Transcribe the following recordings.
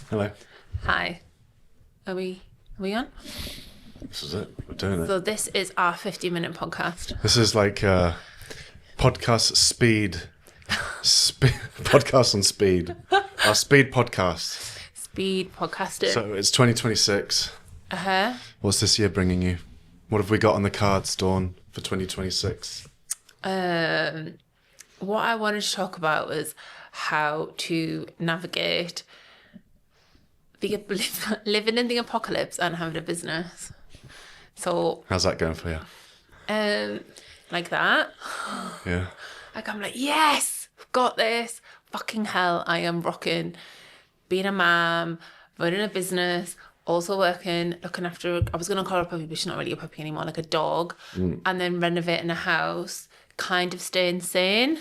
Hello. Hi. Are we on? This is it. We're doing it. So this is our 50-minute podcast. This is like podcast speed. Podcast on speed. Our speed podcast. Speed podcasting. So it's 2026. Uh-huh. What's this year bringing you? What have we got on the cards, Dawn, for 2026? What I wanted to talk about was how to navigate living in the apocalypse and having a business. So, How's that going for you? like that. Yeah. Like, I'm like, yes, I've got this. Fucking hell, I am rocking being a mom, running a business, also working, looking after, I was going to call her a puppy, but she's not really a puppy anymore, like a dog, and then renovating a house, kind of staying sane.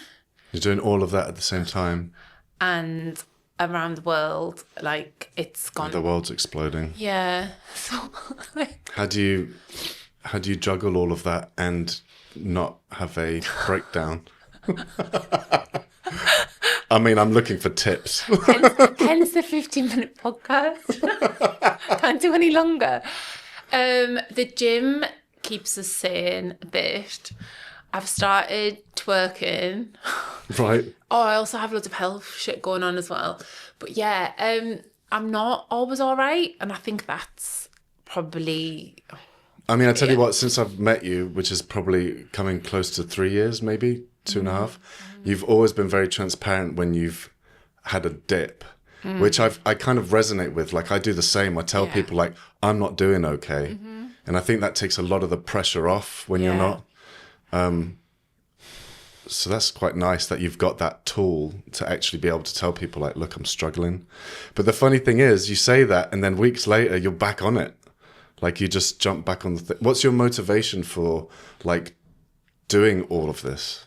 You're doing all of that at the same time. And around the world, like, it's gone. The world's exploding. Yeah. So, like, How do you juggle all of that and not have a breakdown? I mean, I'm looking for tips. hence the 15-minute podcast. Can't do any longer. The gym keeps us sane a bit. I've started twerking. Right. Oh, I also have loads of health shit going on as well. But yeah, I'm not always all right. And I think that's probably... I mean, I tell you what, since I've met you, which is probably coming close to 3 years, maybe 2.5, you've always been very transparent when you've had a dip, which I kind of resonate with. Like, I do the same. I tell people, like, I'm not doing okay. And I think that takes a lot of the pressure off when you're not. So that's quite nice that you've got that tool to actually be able to tell people, like, look, I'm struggling. But the funny thing is, you say that, and then weeks later, you're back on it. Like, you just jump back on the thing. What's your motivation for, like, doing all of this?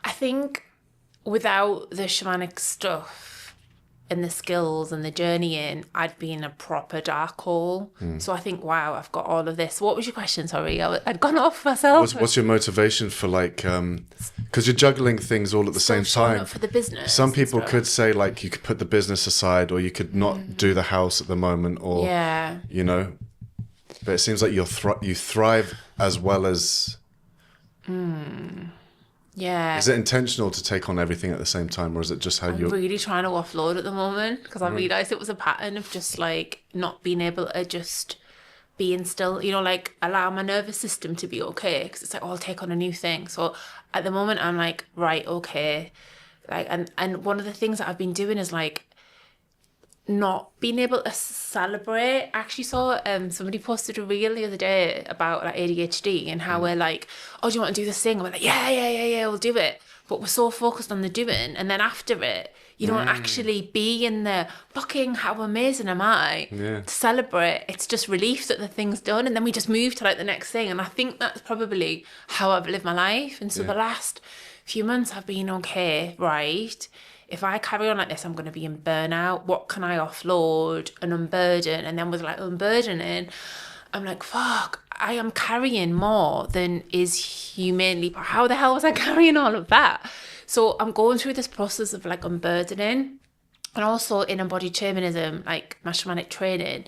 I think without the shamanic stuff and the skills and the journeying, I'd be in a proper dark hole. So I think, wow, I've got all of this. What was your question? Sorry, I'd gone off myself. What's your motivation for, like, because you're juggling things all at the same time. For the business. Some people could say, like, you could put the business aside, or you could not do the house at the moment, or, you know. But it seems like you thrive as well as... Yeah. Is it intentional to take on everything at the same time, or is it just how I'm really trying to offload at the moment because I realised it was a pattern of just, like, not being able to just being still, you know, like, allow my nervous system to be okay, because it's like, oh, I'll take on a new thing. So at the moment I'm like, right, okay. Like, and one of the things that I've been doing is, like, not being able to celebrate. I actually saw somebody posted a reel the other day about, like, ADHD and how we're like, oh, do you want to do this thing? And we're like, yeah, we'll do it. But we're so focused on the doing, and then after it, you don't actually be in the fucking how amazing am I to celebrate. It's just relief that the thing's done, and then we just move to, like, the next thing. And I think that's probably how I've lived my life. And so the last few months I've been, okay, right, if I carry on like this, I'm going to be in burnout. What can I offload and unburden? And then with, like, unburdening, I'm like, fuck, I am carrying more than is humanly. How the hell was I carrying all of that? So I'm going through this process of, like, unburdening. And also in embodied shamanism, like my shamanic training,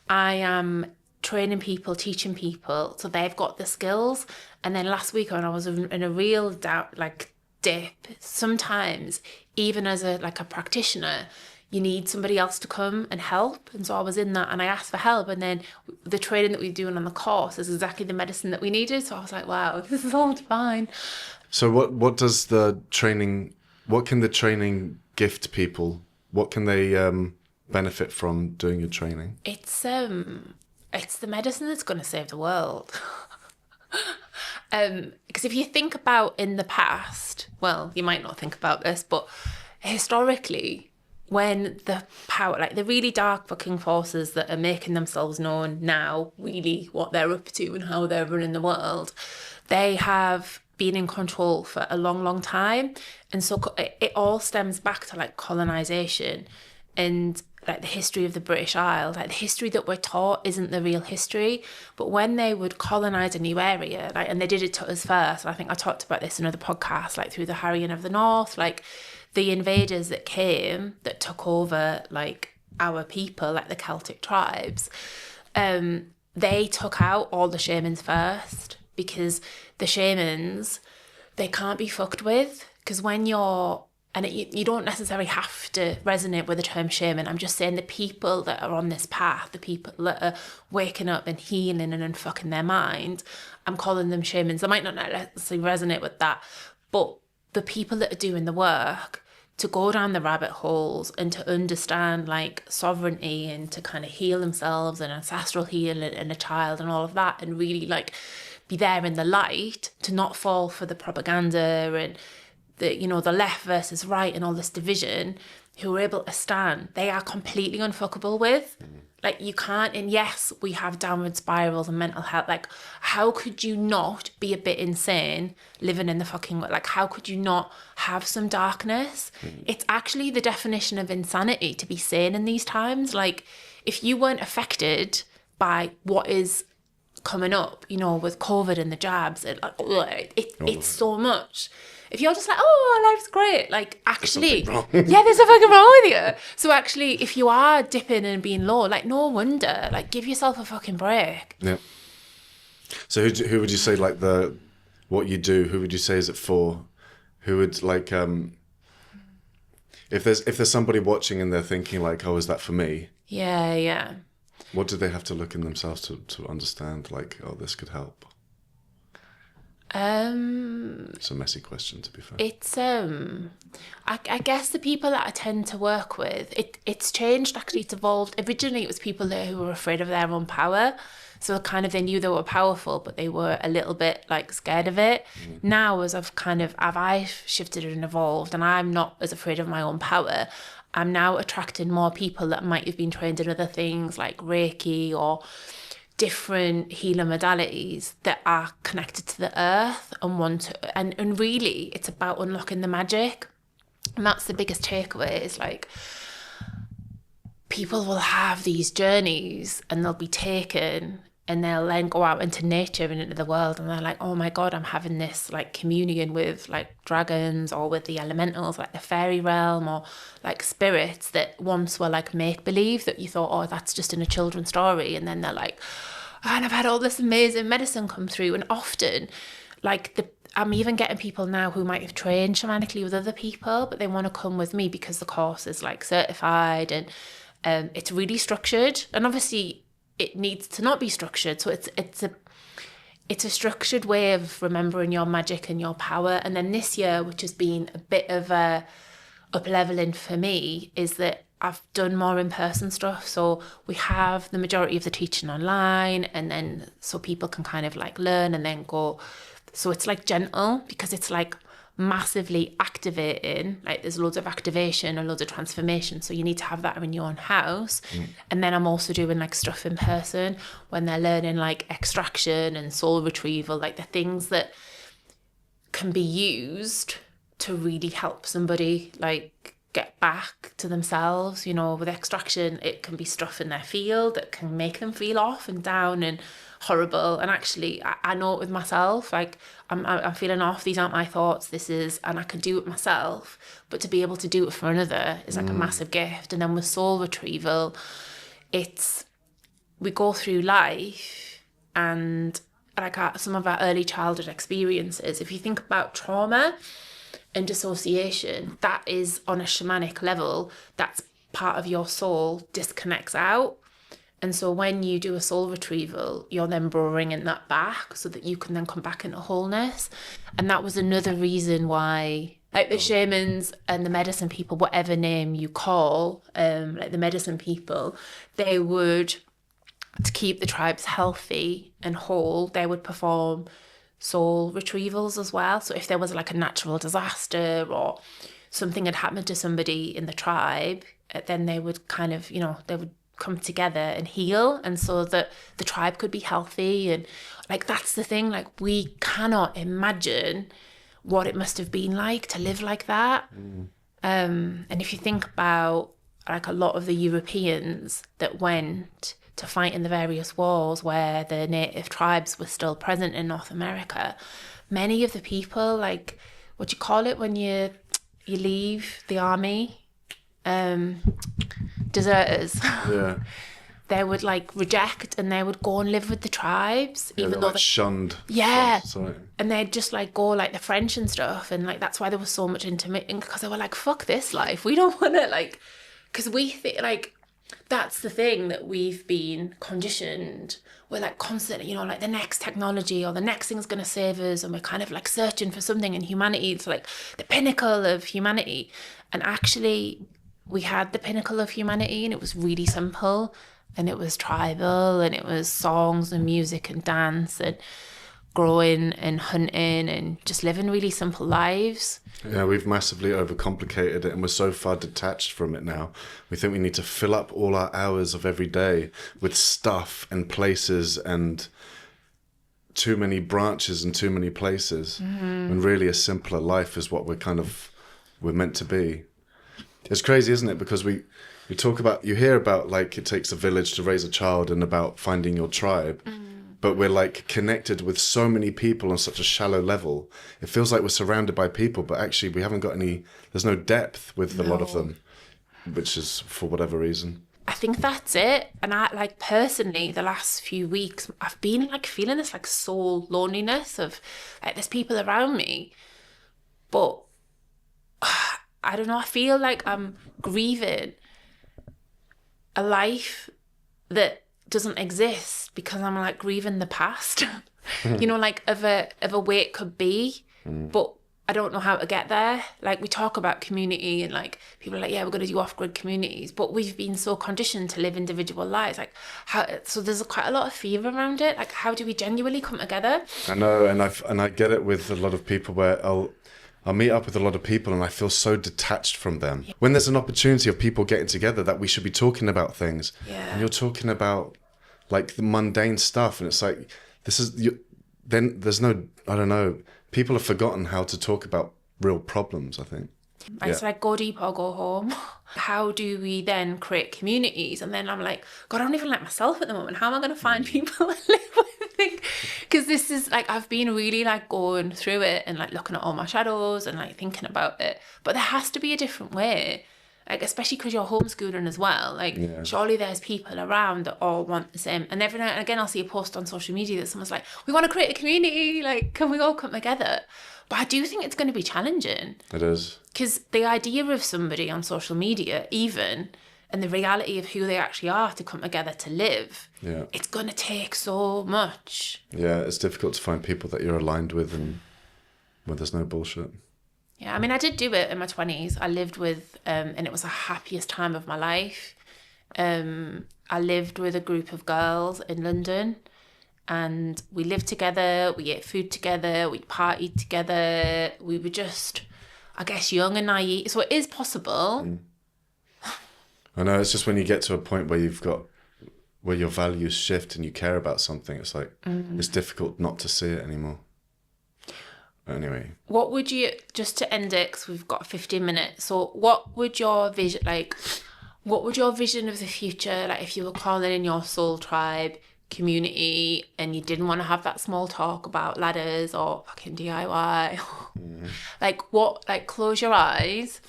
I am training people, teaching people, so they've got the skills. And then last week when I was in a real doubt, like, dip, sometimes even as a practitioner, you need somebody else to come and help. And so I was in that, and I asked for help, and then the training that we're doing on the course is exactly the medicine that we needed. So I was like, wow, this is all divine. So what does the training, what can the training gift people? What can they benefit from doing your training? It's the medicine that's going to save the world. Because if you think about in the past, well, you might not think about this, but historically, when the power, like the really dark fucking forces that are making themselves known now, really what they're up to and how they're running the world, they have been in control for a long, long time. And so it all stems back to, like, colonization and, like, the history of the British Isles. Like, the history that we're taught isn't the real history. But when they would colonize a new area, like, and they did it to us first, and I think I talked about this in other podcasts, like through the Harrying of the North, like the invaders that came, that took over, like, our people, like the Celtic tribes, they took out all the shamans first, because the shamans, they can't be fucked with. Because when you're, and you don't necessarily have to resonate with the term shaman. I'm just saying the people that are on this path, the people that are waking up and healing and unfucking their mind, I'm calling them shamans. I might not necessarily resonate with that, but the people that are doing the work to go down the rabbit holes and to understand like sovereignty and to kind of heal themselves and ancestral healing and a child and all of that, and really like be there in the light, to not fall for the propaganda and the, you know, the left versus right and all this division, who are able to stand, they are completely unfuckable with. Like, you can't, and yes, we have downward spirals and mental health. Like, how could you not be a bit insane living in the fucking, like, how could you not have some darkness? It's actually the definition of insanity to be sane in these times. Like, if you weren't affected by what is coming up, you know, with COVID and the jabs, it's so much. If you're just like, oh, life's great, like, actually, yeah, there's something wrong with you. So actually, if you are dipping and being low, like, no wonder, like, give yourself a fucking break. Yeah. So who would you say, like, what you do, who would you say is it for? Who would, like, if there's somebody watching and they're thinking like, oh, is that for me? Yeah. What do they have to look in themselves to understand, like, oh, this could help? It's a messy question, to be fair. It's I guess the people that I tend to work with, it's changed, actually. It's evolved. Originally it was people who were afraid of their own power, so kind of they knew they were powerful, but they were a little bit like scared of it. Now, as I've shifted and evolved, and I'm not as afraid of my own power, I'm now attracting more people that might have been trained in other things like Reiki or different healer modalities that are connected to the earth and want to, and really it's about unlocking the magic. And that's the biggest takeaway, is like, people will have these journeys and they'll be taken, and they'll then go out into nature and into the world, and they're like, oh my God, I'm having this like communion with like dragons or with the elementals, like the fairy realm, or like spirits that once were like make-believe, that you thought, oh, that's just in a children's story. And then they're like, oh, and I've had all this amazing medicine come through. And often, like, I'm even getting people now who might have trained shamanically with other people, but they want to come with me because the course is like certified, and it's really structured. And obviously it needs to not be structured. So it's a structured way of remembering your magic and your power. And then this year, which has been a bit of a up-leveling for me, is that I've done more in-person stuff. So we have the majority of the teaching online, and then so people can kind of like learn and then go. So it's like gentle, because it's like massively activating, like there's loads of activation and loads of transformation, so you need to have that in your own house. And then I'm also doing like stuff in person when they're learning like extraction and soul retrieval, like the things that can be used to really help somebody like get back to themselves. You know, with extraction, it can be stuff in their field that can make them feel off and down and horrible. And actually, I know it with myself, like I'm feeling off, these aren't my thoughts, this is, and I can do it myself. But to be able to do it for another is like a massive gift. And then with soul retrieval, we go through life, and like some of our early childhood experiences, if you think about trauma and dissociation, that is on a shamanic level, that's part of your soul disconnects out. And so when you do a soul retrieval, you're then bringing that back so that you can then come back into wholeness. And that was another reason why, like the shamans and the medicine people, whatever name you call, like the medicine people, they would, to keep the tribes healthy and whole, they would perform soul retrievals as well. So if there was like a natural disaster or something had happened to somebody in the tribe, then they would kind of, you know, they would come together and heal, and so that the tribe could be healthy. And like, that's the thing, like, we cannot imagine what it must have been like to live like that. And if you think about like a lot of the Europeans that went to fight in the various wars where the native tribes were still present in North America, many of the people, like, what do you call it when you leave the army, deserters. Yeah. They would like reject and they would go and live with the tribes, Yeah, even they're though like shunned. yeah, from society. and they'd just like go like the French and stuff, and like that's why there was so much intermittent, because they were like, fuck this life, we don't want to, like, because we think like that's the thing that we've been conditioned. We're like constantly, you know, like the next technology or the next thing's going to save us, and we're kind of like searching for something in humanity. It's like the pinnacle of humanity, and actually we had the pinnacle of humanity, and it was really simple. And it was tribal, and it was songs and music and dance and growing and hunting and just living really simple lives. Yeah, we've massively overcomplicated it, and we're so far detached from it now. We think we need to fill up all our hours of every day with stuff and places and too many branches and too many places. And really a simpler life is what we're meant to be. It's crazy, isn't it? Because we talk about, you hear about like it takes a village to raise a child and about finding your tribe, but we're like connected with so many people on such a shallow level. It feels like we're surrounded by people, but actually we haven't got there's no depth with a lot of them, which is for whatever reason. I think that's it. And I like personally, the last few weeks, I've been like feeling this like soul loneliness of like there's people around me, but I don't know, I feel like I'm grieving a life that doesn't exist because I'm like grieving the past, you know, like of a way it could be, but I don't know how to get there. Like we talk about community and like people are like, yeah, we're going to do off-grid communities, but we've been so conditioned to live individual lives. Like so there's quite a lot of fear around it. Like how do we genuinely come together? I know, and I get it with a lot of people where I'll meet up with a lot of people and I feel so detached from them. Yeah. When there's an opportunity of people getting together that we should be talking about things, and you're talking about like the mundane stuff, and it's like, then there's no, I don't know, people have forgotten how to talk about real problems, I think. It's like go deep or go home. How do we then create communities? And then I'm like, God, I don't even like myself at the moment. How am I going to find people I live with? Because this is like, I've been really like going through it and like looking at all my shadows and like thinking about it. But there has to be a different way. Like, especially because you're homeschooling as well. Like, surely there's people around that all want the same. And every now and again, I'll see a post on social media that someone's like, we want to create a community. Like, can we all come together? But I do think it's going to be challenging. It is. Because the idea of somebody on social media, even, and the reality of who they actually are to come together to live, it's going to take so much. Yeah, it's difficult to find people that you're aligned with and where there's no bullshit. Yeah, I mean, I did do it in my 20s. I lived with, and it was the happiest time of my life. I lived with a group of girls in London, and we lived together, we ate food together, we partied together. We were just, I guess, young and naive. So it is possible. I know, it's just when you get to a point where where your values shift and you care about something, it's like, it's difficult not to see it anymore. Anyway. What would you, just to end it, because we've got 15 minutes, so what would your vision, like, what would your vision of the future, like if you were calling in your soul tribe community and you didn't want to have that small talk about ladders or fucking DIY, like what, like close your eyes,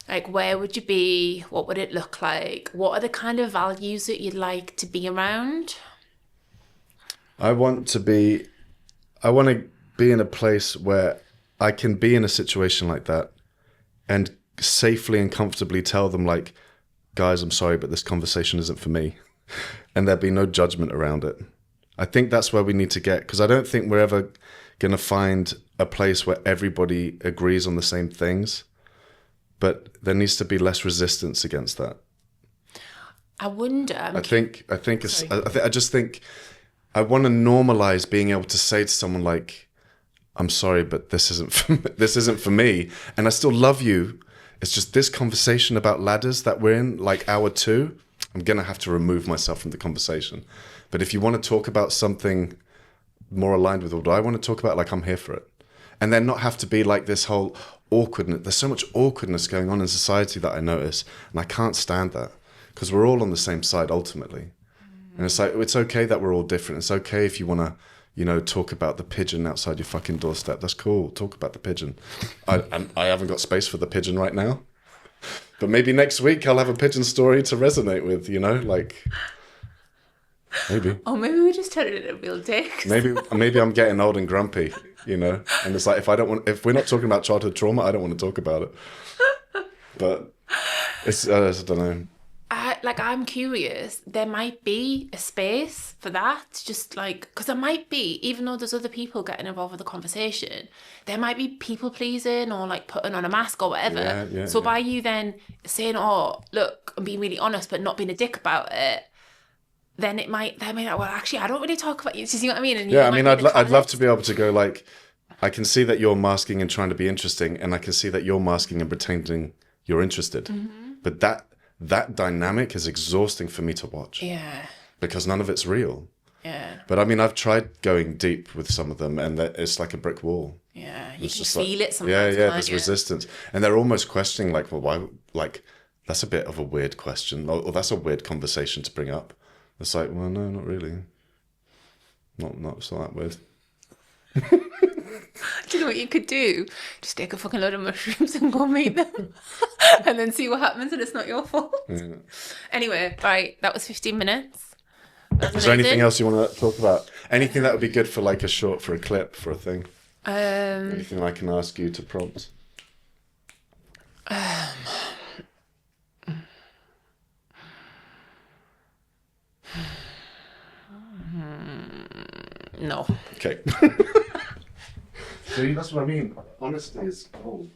like where would you be, what would it look like, what are the kind of values that you'd like to be around? I want to be in a place where I can be in a situation like that and safely and comfortably tell them, like, guys, I'm sorry, but this conversation isn't for me. And there'd be no judgment around it. I think that's where we need to get, because I don't think we're ever going to find a place where everybody agrees on the same things. But there needs to be less resistance against that. I wonder. I just think I want to normalize being able to say to someone like, I'm sorry, but this isn't for me. And I still love you. It's just this conversation about ladders that we're in, like hour 2, I'm going to have to remove myself from the conversation. But if you want to talk about something more aligned with what I want to talk about, like, I'm here for it. And then not have to be like this whole awkwardness. There's so much awkwardness going on in society that I notice. And I can't stand that, because we're all on the same side ultimately. And it's like, it's okay that we're all different. It's okay if you want to, you know, talk about the pigeon outside your fucking doorstep. That's cool. Talk about the pigeon. I haven't got space for the pigeon right now. But maybe next week I'll have a pigeon story to resonate with, you know, like maybe. Or maybe we just turn it into real dicks. Maybe I'm getting old and grumpy, you know, and it's like if we're not talking about childhood trauma, I don't want to talk about it. But it's I don't know. I'm curious. There might be a space for that. Just like, because there might be, even though there's other people getting involved with the conversation, there might be people pleasing or like putting on a mask or whatever. So by you then saying, "Oh, look, I'm being really honest," but not being a dick about it, then they might like, well, actually, I don't really talk about you. Do you see what I mean? And I mean, I'd love to be able to go like, I can see that you're masking and trying to be interesting, and I can see that you're masking and pretending you're interested. Mm-hmm. But that dynamic is exhausting for me to watch. Yeah. Because none of it's real. Yeah. But I mean, I've tried going deep with some of them, and it's like a brick wall. Yeah, you It's can just feel like, it sometimes. There's resistance, and they're almost questioning, like, well, why? Like, that's a bit of a weird question, or that's a weird conversation to bring up. It's like, well, no, not really. It's not that weird. Do you know what you could do? Just take a fucking load of mushrooms and go meet them, and then see what happens, and it's not your fault. Yeah. Anyway, right, that was 15 minutes. Is there anything else you want to talk about? Anything that would be good for like for a clip, for a thing? Anything I can ask you to prompt? No. Okay. See, that's what I mean. Honesty is gold.